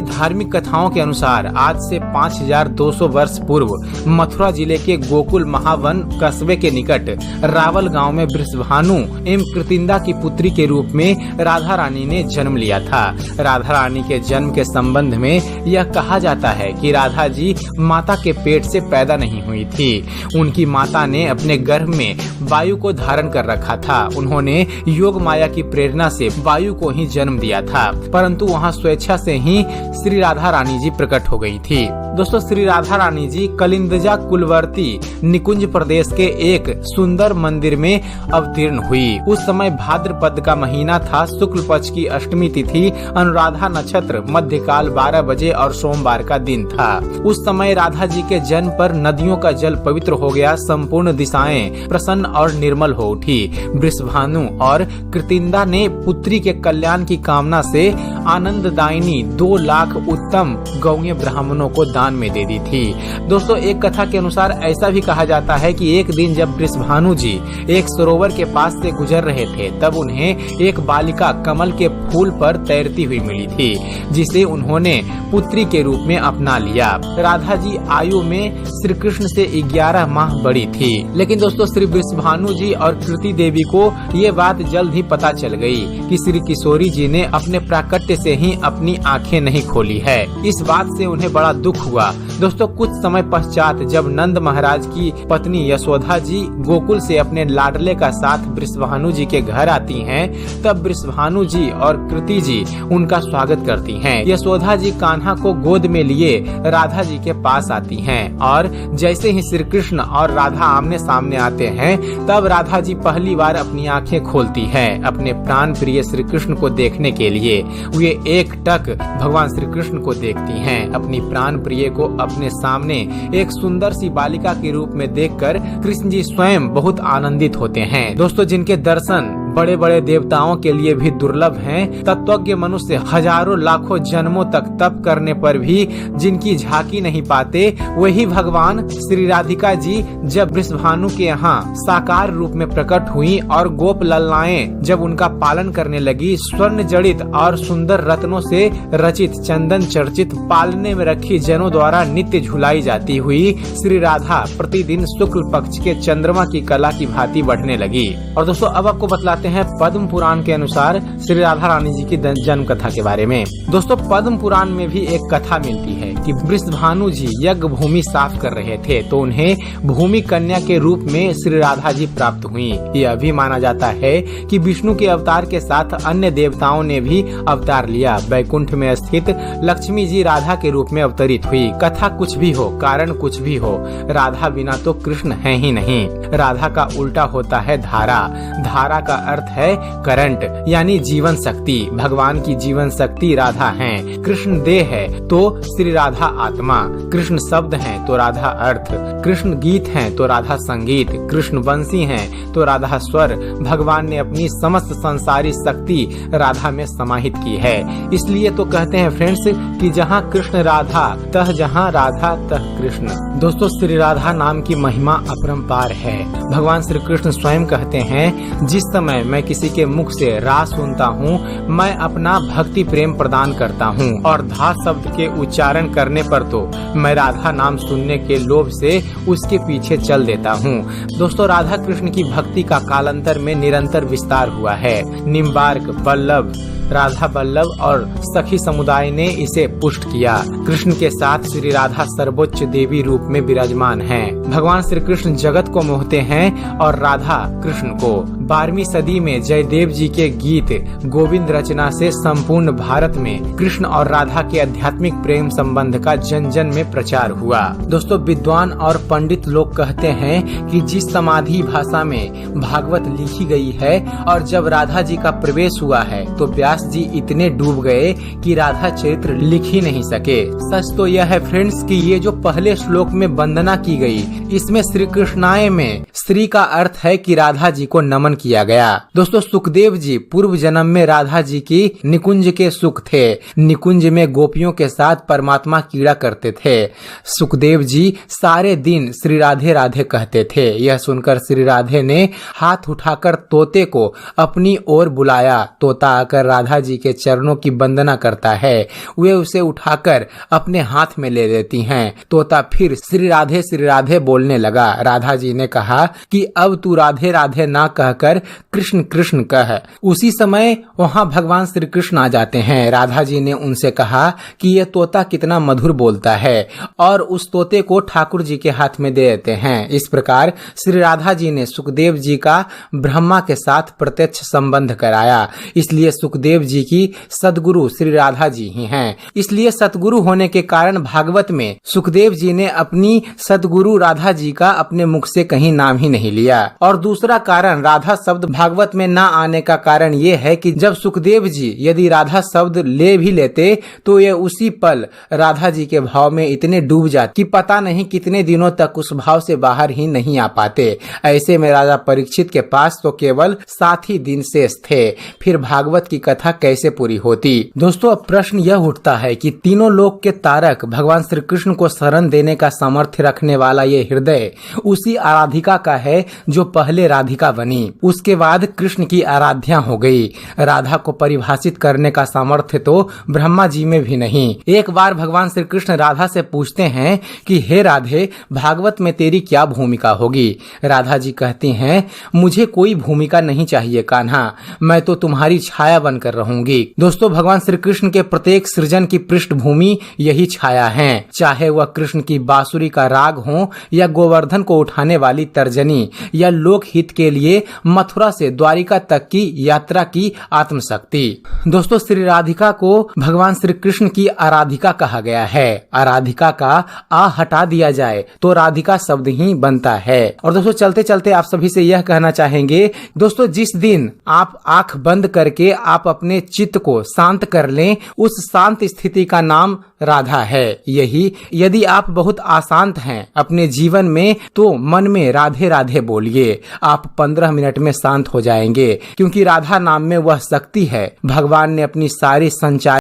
धार्मिक कथाओं के अनुसार आज से 5200 वर्ष पूर्व मथुरा जिले के गोकुल महावन कस्बे के निकट रावल गांव में वृषभानु एवं कृतिंदा की पुत्री के रूप में राधा रानी ने जन्म लिया था। राधा रानी के जन्म के संबंध में यह कहा जाता है कि राधा जी माता के पेट से पैदा नहीं हुई थी। उनकी माता ने अपने गर्भ में वायु को धारण कर रखा था। उन्होंने योग माया की प्रेरणा से वायु को ही जन्म दिया था, परंतु वहाँ स्वेच्छा से ही श्री राधा रानी जी प्रकट हो गई थी। दोस्तों, श्री राधा रानी जी कलिंदजा कुलवर्ती निकुंज प्रदेश के एक सुंदर मंदिर में अवतीर्ण हुई। उस समय भाद्रपद का महीना था। शुक्ल पक्ष की अष्टमी तिथि, अनुराधा नक्षत्र, मध्यकाल 12 बजे और सोमवार का दिन था। उस समय राधा जी के जन्म पर नदियों का जल पवित्र हो गया। संपूर्ण दिशाएं प्रसन्न और निर्मल हो उठी। वृषभानु और कृतिंदा ने पुत्री के कल्याण की कामना से आनंददायिनी 2 लाख उत्तम गौएं ब्राह्मणों को दान में दे दी थी। दोस्तों, एक कथा के अनुसार ऐसा भी कहा जाता है कि एक दिन जब वृषभानु जी एक सरोवर के पास से गुजर रहे थे, तब उन्हें एक बालिका कमल के फूल पर तैरती हुई मिली थी, जिसे उन्होंने पुत्री के रूप में अपना लिया। राधा जी आयु में श्री कृष्ण से 11 माह बड़ी थी। लेकिन दोस्तों, श्री वृषभानु जी और कृति देवी को ये बात जल्द ही पता चल गई कि श्री किशोरी जी ने अपने प्राकट्य से ही अपनी आंखें नहीं खोली है। इस बात से उन्हें बड़ा दुख हुआ। दोस्तों, कुछ समय पश्चात जब नंद महाराज की पत्नी यशोदा जी गोकुल से अपने लाडले का साथ वृषभानु जी के घर आती हैं, तब वृषभानु जी और कृति जी उनका स्वागत करती हैं। यशोदा जी कान्हा को गोद में लिए राधा जी के पास आती हैं और जैसे ही श्री कृष्ण और राधा आमने सामने आते हैं, तब राधा जी पहली बार अपनी आंखें खोलती हैं अपने प्राण प्रिय श्री कृष्ण को देखने के लिए। वे एक टक भगवान श्री कृष्ण को देखती हैं। अपनी प्राण प्रिय को अपने सामने एक सुंदर सी बालिका के रूप में देखकर कृष्ण जी स्वयं बहुत आनंदित होते हैं। दोस्तों, जिनके दर्शन बड़े बड़े देवताओं के लिए भी दुर्लभ हैं, तत्वज्ञ मनुष्य हजारों लाखों जन्मों तक तप करने पर भी जिनकी झांकी नहीं पाते, वही भगवान श्री राधिका जी जब वृषभानु के यहाँ साकार रूप में प्रकट हुई और गोप ललनाएं जब उनका पालन करने लगी, स्वर्ण जड़ित और सुंदर रत्नों से रचित चंदन चर्चित पालने में रखी जनों द्वारा नित्य झुलाई जाती हुई श्री राधा प्रतिदिन शुक्ल पक्ष के चंद्रमा की कला की भांति बढ़ने लगी। और दोस्तों, अब आपको बतलाते हैं पद्म पुराण के अनुसार श्री राधा रानी जी की जन्म कथा के बारे में। दोस्तों, पद्म पुराण में भी एक कथा मिलती है कि वृषभानु जी यज्ञ भूमि साफ कर रहे थे, तो उन्हें भूमि कन्या के रूप में श्री राधा जी प्राप्त हुई। यह भी माना जाता है कि विष्णु के अवतार के साथ अन्य देवताओं ने भी अवतार लिया। वैकुंठ में स्थित लक्ष्मी जी राधा के रूप में अवतरित हुई। कथा कुछ भी हो, कारण कुछ भी हो, राधा बिना तो कृष्ण है ही नहीं। राधा का उल्टा होता है धारा। धारा का अर्थ है करंट, यानी जीवन शक्ति। भगवान की जीवन शक्ति राधा है। कृष्ण देह है तो श्री राधा आत्मा। कृष्ण शब्द है तो राधा अर्थ। कृष्ण गीत है तो राधा संगीत। कृष्ण वंशी है तो राधा स्वर। भगवान ने अपनी समस्त संसारी शक्ति राधा में समाहित की है। इसलिए तो कहते हैं फ्रेंड्स कि जहाँ कृष्ण राधा तह जहाँ राधा तह कृष्ण। दोस्तों, श्री राधा नाम की महिमा अपरंपार है। भगवान श्री कृष्ण स्वयं कहते हैं, जिस समय मैं किसी के मुख से रा सुनता हूँ, मैं अपना भक्ति प्रेम प्रदान करता हूँ और धा शब्द के उच्चारण करने पर तो मैं राधा नाम सुनने के लोभ से उसके पीछे चल देता हूँ। दोस्तों, राधा कृष्ण की भक्ति का कालांतर में निरंतर विस्तार हुआ है। निम्बार्क, बल्लभ, राधा बल्लभ और सखी समुदाय ने इसे पुष्ट किया। कृष्ण के साथ श्री राधा सर्वोच्च देवी रूप में विराजमान हैं। भगवान श्री कृष्ण जगत को मोहते हैं और राधा कृष्ण को। 12वीं सदी में जयदेव जी के गीत गोविंद रचना से संपूर्ण भारत में कृष्ण और राधा के आध्यात्मिक प्रेम संबंध का जन जन में प्रचार हुआ। दोस्तों, विद्वान और पंडित लोग कहते हैं कि जिस समाधि भाषा में भागवत लिखी गई है और जब राधा जी का प्रवेश हुआ है, तो व्यास जी इतने डूब गए कि राधा चरित्र लिख ही नहीं सके। सच तो यह है फ्रेंड्स कि ये जो पहले श्लोक में वंदना की गई, इसमें श्री कृष्णाय में श्री का अर्थ है कि राधा जी को नमन किया गया। दोस्तों सुखदेव जी पूर्व जन्म में राधा जी की निकुंज के सुख थे। निकुंज में गोपियों के साथ परमात्मा कीड़ा करते थे। सुखदेव जी सारे दिन श्री राधे राधे कहते थे। यह सुनकर श्री राधे ने हाथ उठाकर तोते को अपनी ओर बुलाया। तोता आकर राधा जी के चरणों की वंदना करता है। वे उसे उठाकर अपने हाथ में ले लेती हैं। तोता फिर श्री राधे बोलने लगा। राधा जी ने कहा कि अब तू राधे राधे ना कहकर कृष्ण कृष्ण कह। उसी समय वहां भगवान श्री कृष्ण आ जाते हैं। राधा जी ने उनसे कहा कि यह तोता कितना मधुर बोलता है और उस तोते को ठाकुर जी के हाथ में दे देते हैं। इस प्रकार श्री राधा जी ने सुखदेव जी का ब्रह्मा के साथ प्रत्यक्ष संबंध कराया। इसलिए सुखदेव जी की सदगुरु श्री राधा जी ही हैं। इसलिए सतगुरु होने के कारण भागवत में सुखदेव जी ने अपनी सदगुरु राधा जी का अपने मुख से कहीं नाम ही नहीं लिया। और दूसरा कारण राधा शब्द भागवत में ना आने का कारण ये है कि जब सुखदेव जी यदि राधा शब्द ले भी लेते तो ये उसी पल राधा जी के भाव में इतने डूब जाते कि पता नहीं कितने दिनों तक उस भाव से बाहर ही नहीं आ पाते। ऐसे में राजा परीक्षित के पास तो केवल 7 ही दिन शेष थे। फिर भागवत की कथा कैसे पूरी होती। दोस्तों अब प्रश्न यह उठता है कि तीनों लोक के तारक भगवान श्री कृष्ण को शरण देने का सामर्थ्य रखने वाला ये हृदय उसी आराधिका का है जो पहले राधिका बनी। उसके बाद कृष्ण की आराध्या हो गई। राधा को परिभाषित करने का सामर्थ्य तो ब्रह्मा जी में भी नहीं। एक बार भगवान श्री कृष्ण राधा से पूछते हैं कि हे राधे भागवत में तेरी क्या भूमिका होगी। राधा जी कहती हैं मुझे कोई भूमिका नहीं चाहिए कान्हा, मैं तो तुम्हारी छाया बनकर रहूंगी। दोस्तों भगवान श्री कृष्ण के प्रत्येक सृजन की पृष्ठभूमि यही छाया है। चाहे वह कृष्ण की बांसुरी का राग हो या गोवर्धन को उठाने वाली तर्जनी या लोक हित के लिए मथुरा से द्वारिका तक की यात्रा की आत्मशक्ति। दोस्तों श्री राधिका को भगवान श्री कृष्ण की आराधिका कहा गया है। आराधिका का आ हटा दिया जाए तो राधिका शब्द ही बनता है। और दोस्तों चलते चलते आप सभी से यह कहना चाहेंगे दोस्तों जिस दिन आप आंख बंद करके आप अपने चित्त को शांत कर लें उस शांत स्थिति का नाम राधा है। यही यदि आप बहुत अशांत हैं अपने जीवन में तो मन में राधे राधे बोलिए। आप 15 मिनट में शांत हो जाएंगे क्योंकि राधा नाम में वह शक्ति है। भगवान ने अपनी सारी संचार